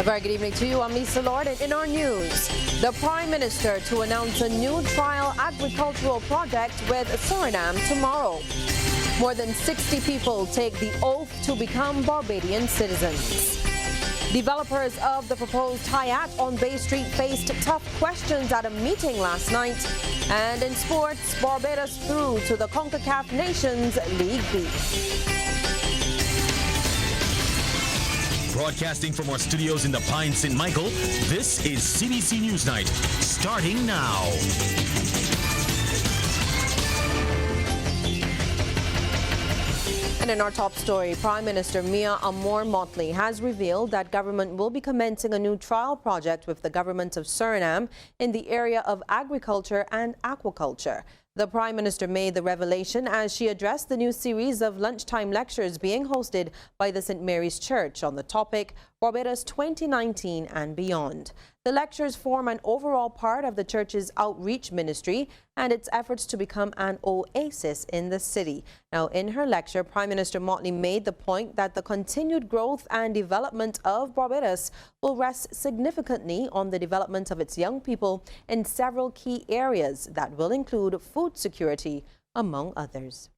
very good evening to you. I'm Lisa Lord, and in our news, the Prime Minister to announce a new trial agricultural project with Suriname tomorrow. More than 60 people take the oath to become Barbadian citizens. Developers of the proposed Hayat on Bay Street faced tough questions at a meeting last night. And in sports, Barbados through to the CONCACAF Nations League B. Broadcasting from our studios in the Pine St. Michael, this is CBC Newsnight, starting now. And in our top story, Prime Minister Mia Amor Motley has revealed that government will be commencing a new trial project with the government of Suriname in the area of agriculture and aquaculture. The Prime Minister made the revelation as she addressed the new series of lunchtime lectures being hosted by the St. Mary's Church on the topic Barbados 2019 and beyond. The lectures form an overall part of the church's outreach ministry and its efforts to become an oasis in the city. Now, in her lecture, Prime Minister Motley made the point that the continued growth and development of Barbados will rest significantly on the development of its young people in several key areas that will include food security, among others.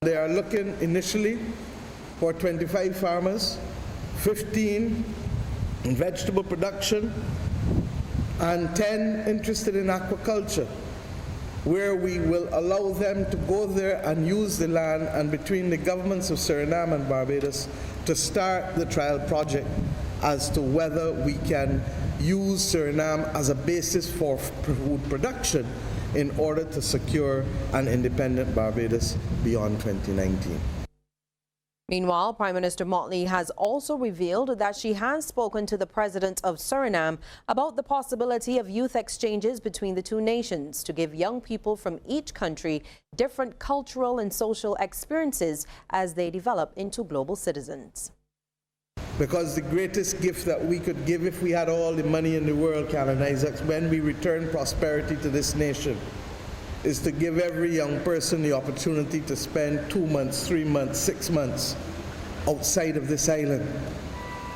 They are looking initially for 25 farmers, 15 in vegetable production, and 10 interested in aquaculture, where we will allow them to go there and use the land, and between the governments of Suriname and Barbados to start the trial project as to whether we can use Suriname as a basis for food production in order to secure an independent Barbados beyond 2019. Meanwhile, Prime Minister Motley has also revealed that she has spoken to the President of Suriname about the possibility of youth exchanges between the two nations to give young people from each country different cultural and social experiences as they develop into global citizens. Because the greatest gift that we could give if we had all the money in the world, Caroline Isaacs, when we return prosperity to this nation, is to give every young person the opportunity to spend 2 months, 3 months, 6 months outside of this island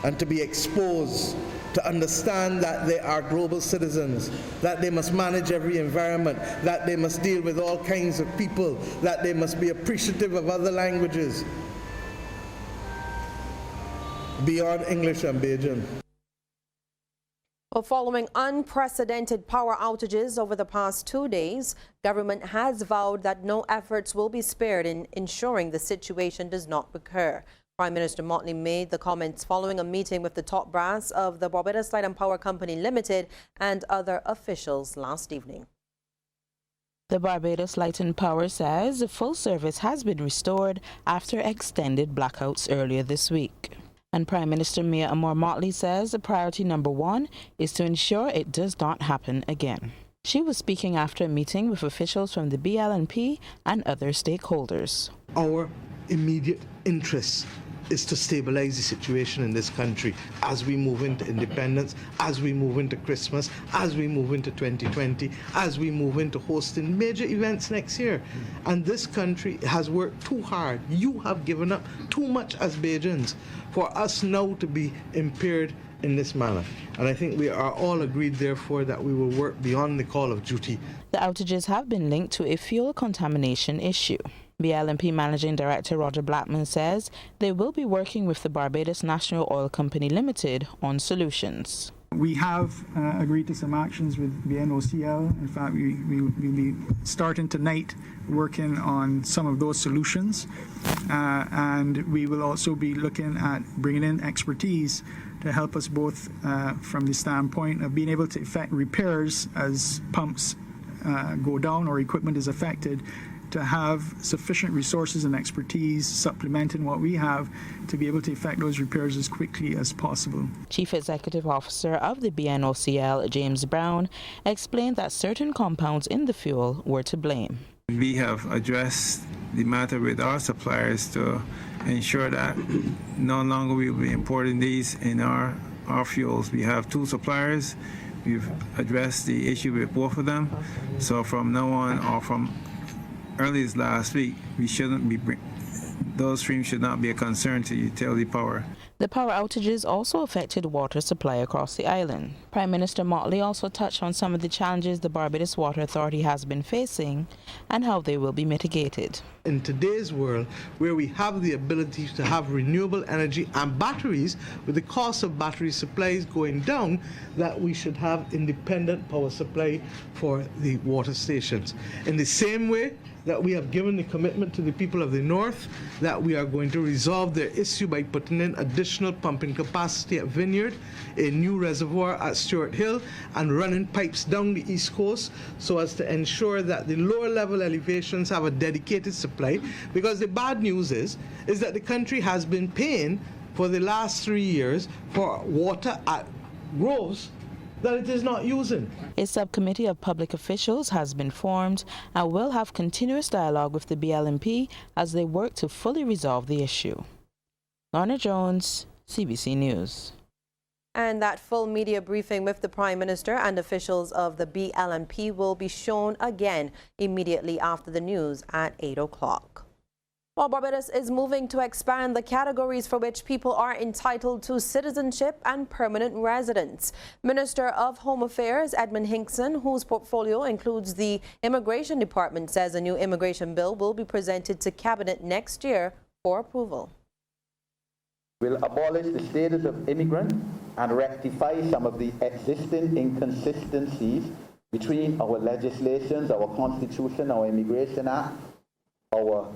and to be exposed, to understand that they are global citizens, that they must manage every environment, that they must deal with all kinds of people, that they must be appreciative of other languages beyond English and Bajan. Well, following unprecedented power outages over the past 2 days, government has vowed that no efforts will be spared in ensuring the situation does not recur. Prime Minister Motley made the comments following a meeting with the top brass of the Barbados Light and Power Company Limited and other officials last evening. The Barbados Light and Power says full service has been restored after extended blackouts earlier this week. And Prime Minister Mia Amor Motley says priority number 1 is to ensure it does not happen again. She was speaking after a meeting with officials from the BLNP and other stakeholders. Our immediate interest is to stabilize the situation in this country as we move into independence, as we move into Christmas, as we move into 2020, as we move into hosting major events next year. And this country has worked too hard. You have given up too much as Bajans for us now to be impaired in this manner. And I think we are all agreed, therefore, that we will work beyond the call of duty. The outages have been linked to a fuel contamination issue. BLNP Managing Director Roger Blackman says they will be working with the Barbados National Oil Company Limited on solutions. We have agreed to some actions with the NOCL. In fact, we'll be starting tonight working on some of those solutions. And we will also be looking at bringing in expertise to help us both from the standpoint of being able to effect repairs as pumps go down or equipment is affected, to have sufficient resources and expertise supplementing what we have to be able to effect those repairs as quickly as possible. Chief Executive Officer of the BNOCL, James Brown, explained that certain compounds in the fuel were to blame. We have addressed the matter with our suppliers to ensure that no longer we will be importing these in our fuels. We have 2 suppliers. We've addressed the issue with both of them. So from now on, or from early as last week, we shouldn't be those streams should not be a concern to utility power. The power outages also affected water supply across the island. Prime Minister Motley also touched on some of the challenges the Barbados Water Authority has been facing and how they will be mitigated. In today's world, where we have the ability to have renewable energy and batteries, with the cost of battery supplies going down, that we should have independent power supply for the water stations. In the same way that we have given the commitment to the people of the North that we are going to resolve their issue by putting in additional pumping capacity at Vineyard, a new reservoir at Stuart Hill, and running pipes down the East Coast so as to ensure that the lower level elevations have a dedicated supply. Because the bad news is that the country has been paying for the last 3 years for water at groves that it is not using. A subcommittee of public officials has been formed and will have continuous dialogue with the BLMP as they work to fully resolve the issue. Lorna Jones, CBC News. And that full media briefing with the Prime Minister and officials of the BLMP will be shown again immediately after the news at 8 o'clock. Well, Barbados is moving to expand the categories for which people are entitled to citizenship and permanent residence. Minister of Home Affairs Edmund Hinkson, whose portfolio includes the Immigration Department, says a new immigration bill will be presented to Cabinet next year for approval. Will abolish the status of immigrant and rectify some of the existing inconsistencies between our legislations, our Constitution, our Immigration Act, our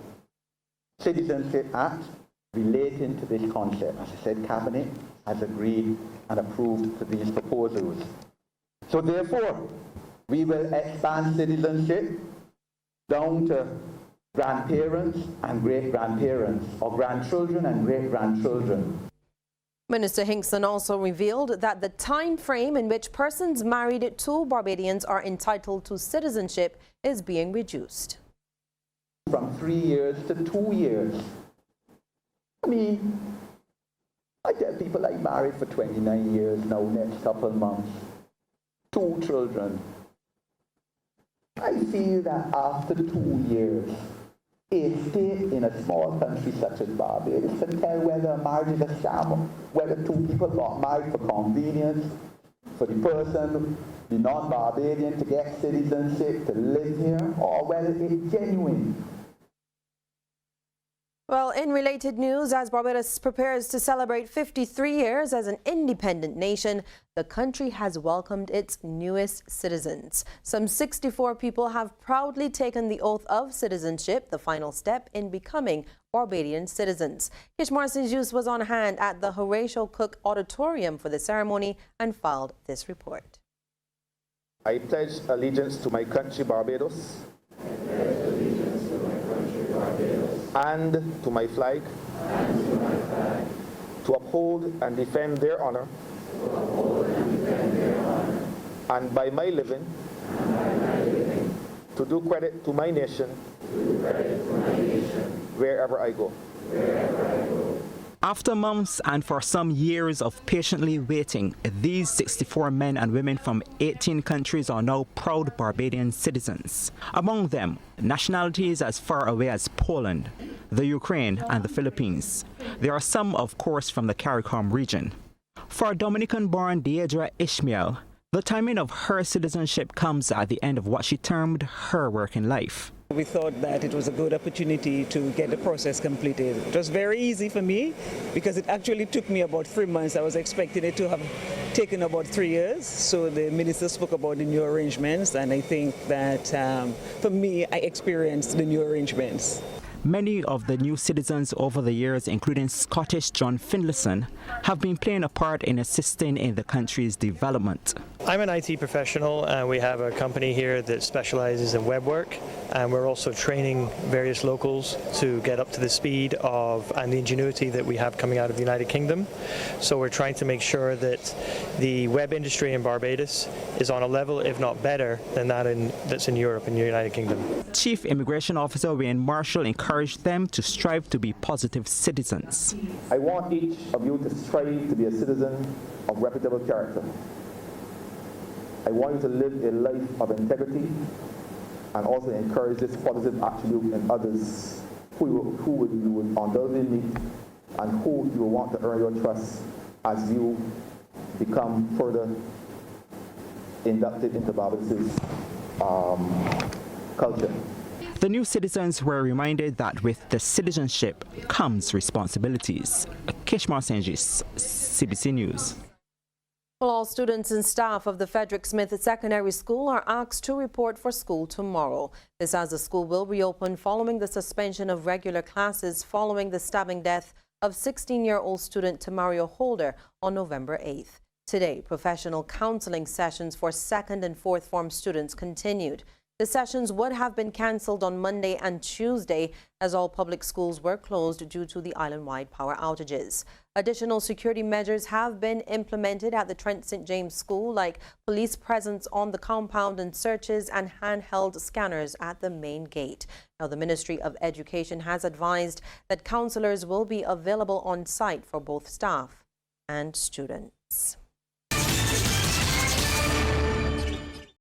Citizenship Act relating to this concept. As I said, Cabinet has agreed and approved to these proposals. So therefore, we will expand citizenship down to grandparents and great-grandparents, or grandchildren and great-grandchildren. Minister Hinkson also revealed that the time frame in which persons married to Barbadians are entitled to citizenship is being reduced. From 3 years to 2 years. I mean, I tell people I'm married for 29 years now, next couple months, 2 children. I feel that after 2 years, a state in a small country such as Barbados can tell whether a marriage is a sham, whether 2 people got married for convenience, for the person, the non-Barbadian, to get citizenship, to live here, or whether it's genuine. Well, in related news, as Barbados prepares to celebrate 53 years as an independent nation, the country has welcomed its newest citizens. Some 64 people have proudly taken the oath of citizenship, the final step in becoming Barbadian citizens. Kish Morrison's Youth was on hand at the Horatio Cook Auditorium for the ceremony and filed this report. I pledge allegiance to my country, Barbados, and to my flag, to uphold and defend their honor, and by my living, to do credit to my nation, wherever I go. After months and for some years of patiently waiting, these 64 men and women from 18 countries are now proud Barbadian citizens. Among them, nationalities as far away as Poland, the Ukraine, and the Philippines. There are some, of course, from the CARICOM region. For Dominican-born Deidre Ishmael, the timing of her citizenship comes at the end of what she termed her working life. We thought that it was a good opportunity to get the process completed. It was very easy for me because it actually took me about 3 months. I was expecting it to have taken about 3 years. So the minister spoke about the new arrangements, and I think that for me, I experienced the new arrangements. Many of the new citizens over the years, including Scottish John Finlayson, have been playing a part in assisting in the country's development. I'm an IT professional, and we have a company here that specializes in web work, and we're also training various locals to get up to the speed of and the ingenuity that we have coming out of the United Kingdom. So we're trying to make sure that the web industry in Barbados is on a level, if not better, than that that's in Europe and the United Kingdom. Chief Immigration Officer Wayne Marshall encouraged them to strive to be positive citizens. I want each of you to strive to be a citizen of reputable character. I want you to live a life of integrity and also encourage this positive attribute in others. who you would undoubtedly meet and who you will want to earn your trust as you become further inducted into Barbados's culture. The new citizens were reminded that with the citizenship comes responsibilities. Kishmar Sengis, CBC News. Well, all students and staff of the Frederick Smith Secondary School are asked to report for school tomorrow. This as the school will reopen following the suspension of regular classes following the stabbing death of 16-year-old student Tamario Holder on November 8th. Today, professional counseling sessions for second and fourth form students continued. The sessions would have been cancelled on Monday and Tuesday as all public schools were closed due to the island-wide power outages. Additional security measures have been implemented at the Trent St. James School, like police presence on the compound and searches and handheld scanners at the main gate. Now, the Ministry of Education has advised that counselors will be available on site for both staff and students.